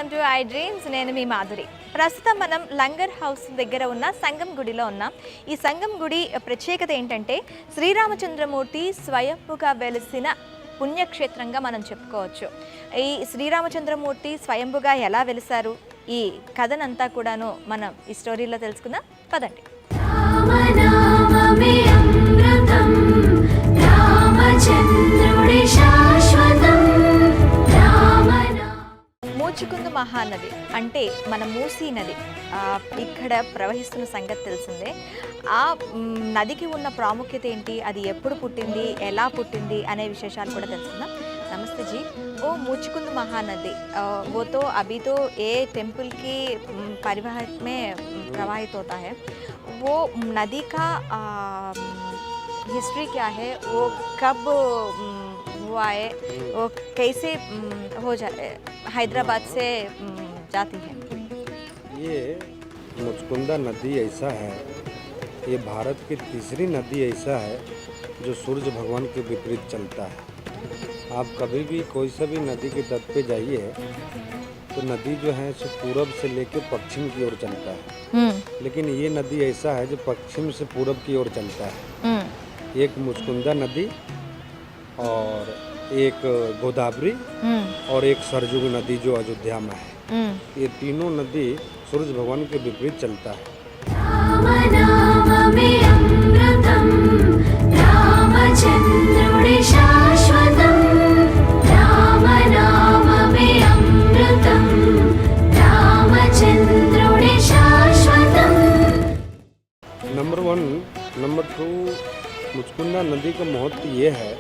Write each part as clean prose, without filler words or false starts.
Welcome to I dreams. నేను మీ మాధురి. ప్రస్తుతం మనం లంగర్ హౌస్ దగ్గర ఉన్న సంగం గుడిలో ఉన్నాం. ఈ సంగం గుడి ప్రత్యేకత ఏంటంటే శ్రీరామచంద్రమూర్తి స్వయంభుగా వెలిసిన పుణ్యక్షేత్రంగా మనం చెప్పుకోవచ్చు. ఈ శ్రీరామచంద్రమూర్తి స్వయంభుగా ఎలా వెలిసారు, ఈ కథనంతా కూడాను మనం ఈ స్టోరీలో తెలుసుకుందాం. పదండి. మూచికుందు మహానది అంటే మన మూసీ నది ఇక్కడ ప్రవహిస్తున్న సంగతి తెలిసిందే. ఆ నదికి ఉన్న ప్రాముఖ్యత ఏంటి, అది ఎప్పుడు పుట్టింది, ఎలా పుట్టింది అనే విశేషాలు కూడా తెలుసుకుందాం. नमस्ते जी. वो मूचकुंद महानदी वो तो अभी तो ये टेम्पल की परिवहन में प्रवाहित होता है. वो नदी का हिस्ट्री क्या है, वो कब हुआ है, वो कैसे हो जाए हैदराबाद से जाती है. ये मूचकुंदा नदी ऐसा है, ये भारत की तीसरी नदी ऐसा है जो सूर्य भगवान के विपरीत चलता है. आप कभी भी कोई सा भी नदी के तट पे जाइए तो नदी जो है सो पूरब से लेकर पश्चिम की ओर चलता है, लेकिन ये नदी ऐसा है जो पश्चिम से पूरब की ओर चलता है. एक मुचकुंदा नदी और एक गोदावरी और एक सरजू नदी जो अयोध्या में है. ये तीनों नदी सूर्य भगवान के विपरीत चलता है. नंबर 1. नंबर 2, मुचकुंदा नदी का महत्व ये है,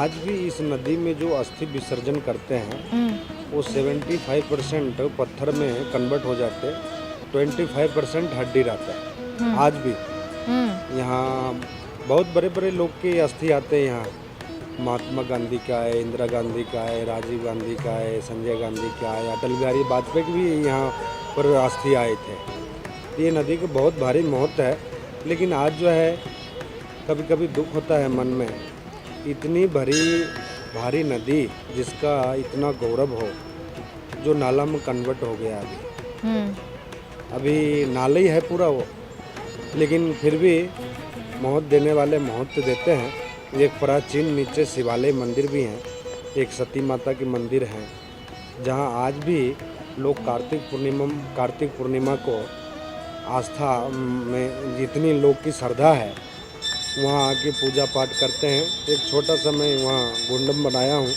आज भी इस नदी में जो अस्थि विसर्जन करते हैं वो 75% पत्थर में कन्वर्ट हो जाते, 25% हड्डी रहता है. आज भी यहाँ बहुत बड़े बड़े लोग के अस्थि आते हैं. यहाँ महात्मा गांधी का है, इंदिरा गांधी का है, राजीव गांधी का है, संजय गांधी का है, अटल बिहारी वाजपेयी भी यहाँ पर अस्थि आए थे. ये नदी का बहुत भारी महत्व है, लेकिन आज जो है कभी कभी दुख होता है मन में, इतनी भारी नदी जिसका इतना गौरव हो जो नाला में कन्वर्ट हो गया. अभी नाला ही है पूरा वो, लेकिन फिर भी महत्व देने वाले महत्व देते हैं. एक प्राचीन नीचे शिवालय मंदिर भी हैं, एक सती माता की मंदिर है जहां आज भी लोग कार्तिक पूर्णिमा को आस्था में जितनी लोग की श्रद्धा है वहाँ आके पूजा पाठ करते हैं. एक छोटा सा मैं वहाँ गुंडम बनाया हूँ,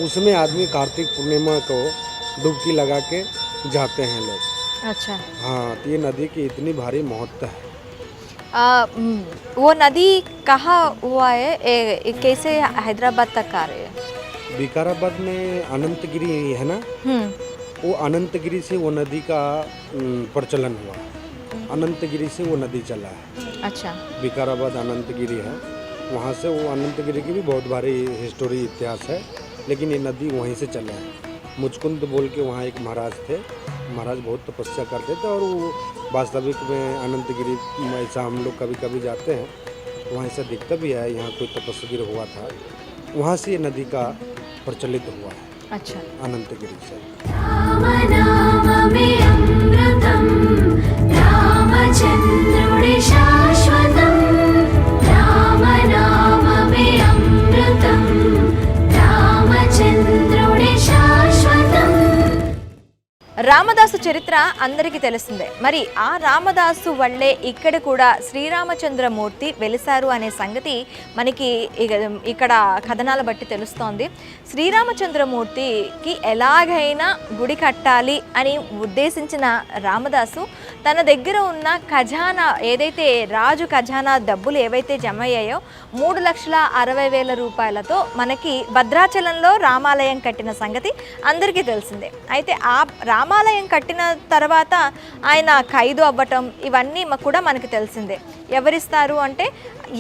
उसमें आदमी कार्तिक पूर्णिमा को डुबकी लगा के जाते हैं लोग. अच्छा. हाँ, तो ये नदी की इतनी भारी महत्व है. वो नदी कहाँ हुआ है, कैसे हैदराबाद तक आ रही है? विकाराबाद में अनंतगिरी है ना, वो अनंतगिरी से वो नदी का प्रचलन हुआ. अनंतगिरी से वो नदी चला है. अच्छा. विकाराबाद अनंतगिरी है, वहाँ से वो अनंतगिरी की भी बहुत भारी हिस्टोरी इतिहास है, लेकिन ये नदी वहीं से चला है. मुचकुंद बोल के वहाँ एक महाराज थे, महाराज बहुत तपस्या करते थे और वो वास्तविक में अनंतगिरी ऐसा हम लोग कभी कभी जाते हैं, वहाँ ऐसा दिखता भी है यहाँ कोई तपस्या हुआ था, वहाँ से ये नदी का प्रचलित हुआ है. अच्छा. अनंतगिरी से. రామదాసు చరిత్ర అందరికీ తెలిసిందే. మరి ఆ రామదాసు వల్లే ఇక్కడ కూడా శ్రీరామచంద్రమూర్తి వెలిసారు అనే సంగతి మనకి ఇక్కడ కథనాల బట్టి తెలుస్తోంది. శ్రీరామచంద్రమూర్తికి ఎలాగైనా గుడి కట్టాలి అని ఉద్దేశించిన రామదాసు తన దగ్గర ఉన్న ఖజానా ఏదైతే రాజు ఖజానా డబ్బులు ఏవైతే జమ అయ్యాయో 3,60,000 రూపాయలతో మనకి భద్రాచలంలో రామాలయం కట్టిన సంగతి అందరికీ తెలిసిందే. అయితే ఆ రామాలయం కట్టిన తర్వాత ఆయన ఖైదు అవ్వటం ఇవన్నీ కూడా మనకు తెలిసిందే. ఎవరిస్తారు అంటే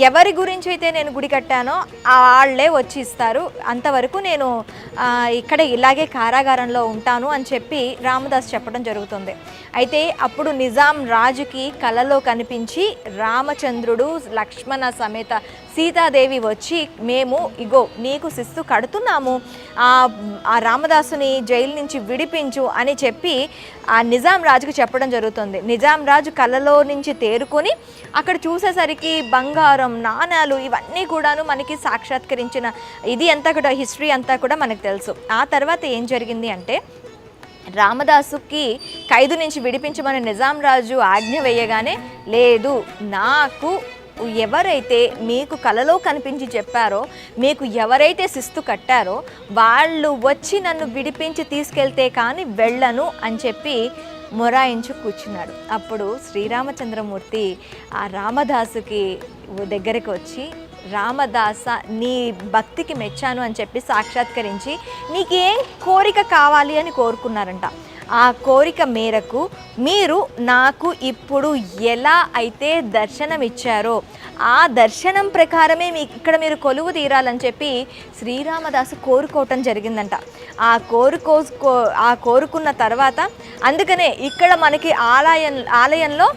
ఎవరి గురించి అయితే నేను గుడి కట్టానో వాళ్ళే వచ్చి ఇస్తారు, అంతవరకు నేను ఇక్కడ ఇలాగే కారాగారంలో ఉంటాను అని చెప్పి రామదాస్ చెప్పడం జరుగుతుంది. అయితే అప్పుడు నిజాం రాజుకి కలలో కనిపించి రామచంద్రుడు లక్ష్మణ సమేత సీతాదేవి వచ్చి మేము ఇగో నీకు శిస్తు కడుతున్నాము, ఆ రామదాసుని జైలు నుంచి విడిపించు అని చెప్పి ఆ నిజాం రాజుకు చెప్పడం జరుగుతుంది. నిజాం రాజు కళ్ళలో నుంచి తేరుకొని అక్కడ చూసేసరికి బంగారం, నాణాలు ఇవన్నీ కూడాను మనకి సాక్షాత్కరించిన ఇది అంతా కూడా హిస్టరీ అంతా కూడా మనకు తెలుసు. ఆ తర్వాత ఏం జరిగింది అంటే రామదాసుకి ఖైదు నుంచి విడిపించమని నిజాం రాజు ఆజ్ఞ వేయగానే లేదు, నాకు ఎవరైతే మీకు కలలో కనిపించి చెప్పారో, మీకు ఎవరైతే శిస్తు కట్టారో వాళ్ళు వచ్చి నన్ను విడిపించి తీసుకెళ్తే కానీ వెళ్ళను అని చెప్పి మొరాయించు కూర్చున్నాడు. అప్పుడు శ్రీరామచంద్రమూర్తి ఆ రామదాసుకి దగ్గరికి వచ్చి, రామదాస నీ భక్తికి మెచ్చాను అని చెప్పి సాక్షాత్కరించి నీకేం కోరిక కావాలి అని కోరుకున్నారంట. ఆ కోరిక మేరకు మీరు నాకు ఇప్పుడు ఎలా అయితే దర్శనం ఇచ్చారో ఆ దర్శనం ప్రకారమే ఇక్కడ మీరు కొలువు తీరాలని చెప్పి శ్రీరామదాసు కోరుకోవటం జరిగిందంట. ఆ కోరుకున్న తర్వాత అందుకనే ఇక్కడ మనకి ఆలయంలో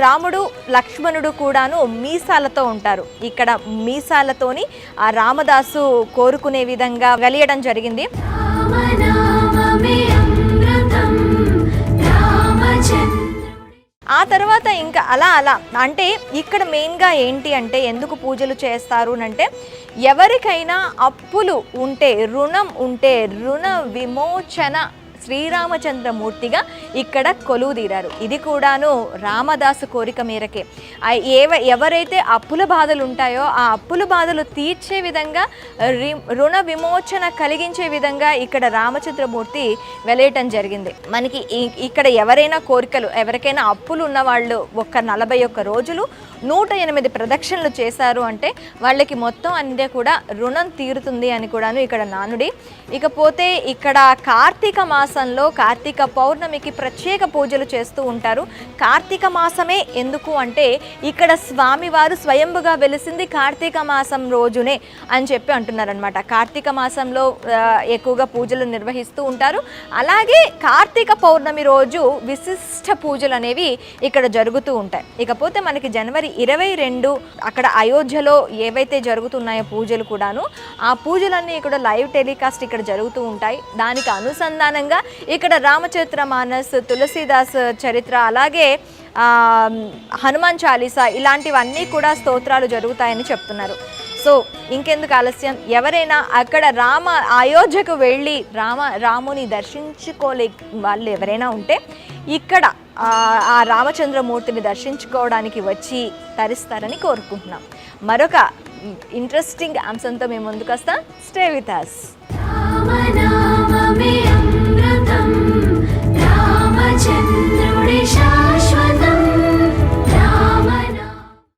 రాముడు లక్ష్మణుడు కూడాను మీసాలతో ఉంటారు. ఇక్కడ మీసాలతోని ఆ రామదాసు కోరుకునే విధంగా వెలియడం జరిగింది. ఆ తర్వాత ఇంకా అలా అంటే ఇక్కడ మెయిన్గా ఏంటి అంటే ఎందుకు పూజలు చేస్తారు అంటే ఎవరికైనా అప్పులు ఉంటే, రుణం ఉంటే రుణ విమోచన శ్రీరామచంద్రమూర్తిగా ఇక్కడ కొలువు తీరారు. ఇది కూడాను రామదాసు కోరిక మేరకే. ఎవరైతే అప్పుల బాధలు ఉంటాయో ఆ అప్పుల బాధలు తీర్చే విధంగా, రుణ విమోచన కలిగించే విధంగా ఇక్కడ రామచంద్రమూర్తి వెలేయటం జరిగింది. మనకి ఇక్కడ ఎవరికైనా అప్పులు ఉన్న వాళ్ళు 41 రోజులు 108 ప్రదక్షిణలు చేశారు అంటే వాళ్ళకి మొత్తం అన్నీ కూడా రుణం తీరుతుంది అని కూడాను ఇక్కడ నానుడి. ఇకపోతే ఇక్కడ కార్తీక మాసంలో కార్తీక పౌర్ణమికి ప్రత్యేక పూజలు చేస్తూ ఉంటారు. కార్తీక మాసమే ఎందుకు అంటే ఇక్కడ స్వామివారు స్వయంభుగా వెలిసింది కార్తీక మాసం రోజునే అని చెప్పి అంటున్నారనమాట. కార్తీక మాసంలో ఎక్కువగా పూజలు నిర్వహిస్తూ ఉంటారు. అలాగే కార్తీక పౌర్ణమి రోజు విశిష్ట పూజలు అనేవి ఇక్కడ జరుగుతూ ఉంటాయి. ఇకపోతే మనకి జనవరి 22 అక్కడ అయోధ్యలో ఏవైతే జరుగుతున్నాయో పూజలు కూడాను, ఆ పూజలన్నీ ఇక్కడ లైవ్ టెలికాస్ట్ ఇక్కడ జరుగుతూ ఉంటాయి. దానికి అనుసంధానంగా ఇక్కడ రామచరిత్ర మానస్, తులసీదాస్ చరిత్ర, అలాగే హనుమాన్ చాలీసా ఇలాంటివన్నీ కూడా స్తోత్రాలు జరుగుతాయని చెప్తున్నారు. సో ఇంకెందుకు ఆలస్యం, ఎవరైనా అక్కడ అయోధ్యకు వెళ్ళి రాముని దర్శించుకోలే వాళ్ళు ఎవరైనా ఉంటే ఇక్కడ ఆ రామచంద్రమూర్తిని దర్శించుకోవడానికి వచ్చి తరిస్తారని కోరుకుంటున్నాం. మరొక ఇంట్రెస్టింగ్ అంశంతో మేము ముందుకు వస్తాం. Stay with us.